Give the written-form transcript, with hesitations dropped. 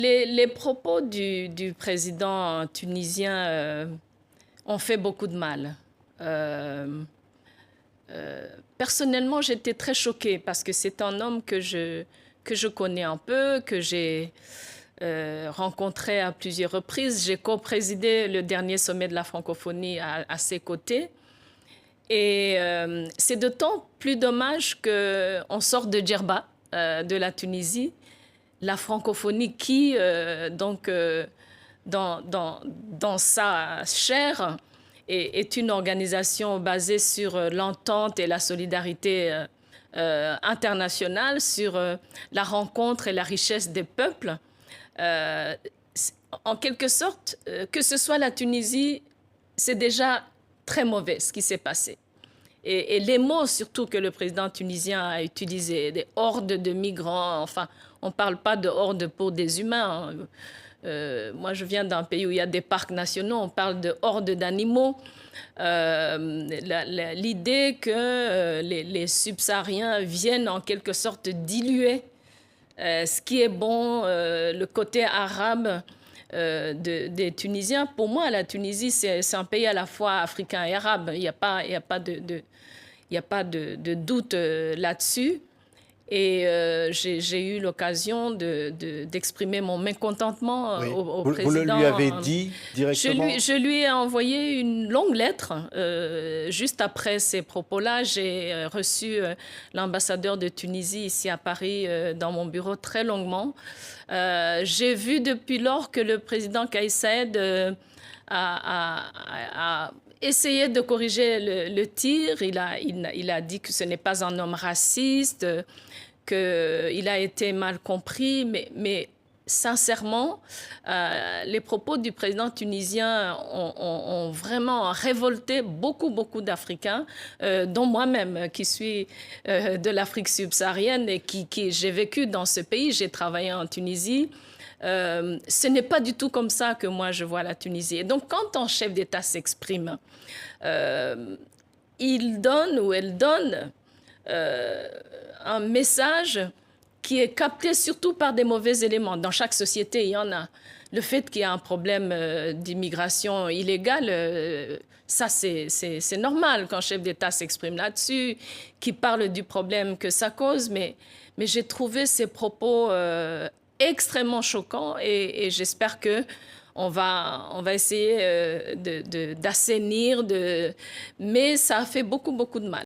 Les propos du président tunisien ont fait beaucoup de mal. Personnellement, j'étais très choquée parce que c'est un homme que je connais un peu, que j'ai rencontré à plusieurs reprises. J'ai co-présidé le dernier sommet de la francophonie à ses côtés. Et c'est d'autant plus dommage qu'on sort de Djerba, de la Tunisie, la francophonie qui, dans sa chair, est une organisation basée sur l'entente et la solidarité internationale, sur la rencontre et la richesse des peuples. En quelque sorte, que ce soit la Tunisie, c'est déjà très mauvais ce qui s'est passé. Et les mots surtout que le président tunisien a utilisés, des hordes de migrants, enfin, on ne parle pas de hordes pour des humains. Moi, je viens d'un pays où il y a des parcs nationaux, on parle de hordes d'animaux. L'idée que les subsahariens viennent en quelque sorte diluer ce qui est bon, le côté arabe des Tunisiens. Pour moi, la Tunisie, c'est un pays à la fois africain et arabe. Il n'y a pas de doute là-dessus. Et j'ai eu l'occasion d'exprimer mon mécontentement Oui. au Vous président. le lui avez dit directement? Je lui ai envoyé une longue lettre. Juste après ces propos-là, j'ai reçu l'ambassadeur de Tunisie ici à Paris dans mon bureau très longuement. J'ai vu depuis lors que le président Kais Saied a essayé de corriger le tir. Il a dit que ce n'est pas un homme raciste, qu'il a été mal compris, mais sincèrement, les propos du président tunisien ont vraiment révolté beaucoup d'Africains, dont moi-même, qui suis de l'Afrique subsaharienne et j'ai vécu dans ce pays, j'ai travaillé en Tunisie. Ce n'est pas du tout comme ça que moi je vois la Tunisie. Et donc, quand un chef d'État s'exprime, il donne ou elle donne un message qui est capté surtout par des mauvais éléments. Dans chaque société, il y en a. Le fait qu'il y a un problème d'immigration illégale, ça c'est normal qu'un chef d'État s'exprime là-dessus, qui parle du problème que ça cause, mais j'ai trouvé ces propos extrêmement choquants et j'espère que on va essayer d'assainir, mais ça a fait beaucoup de mal.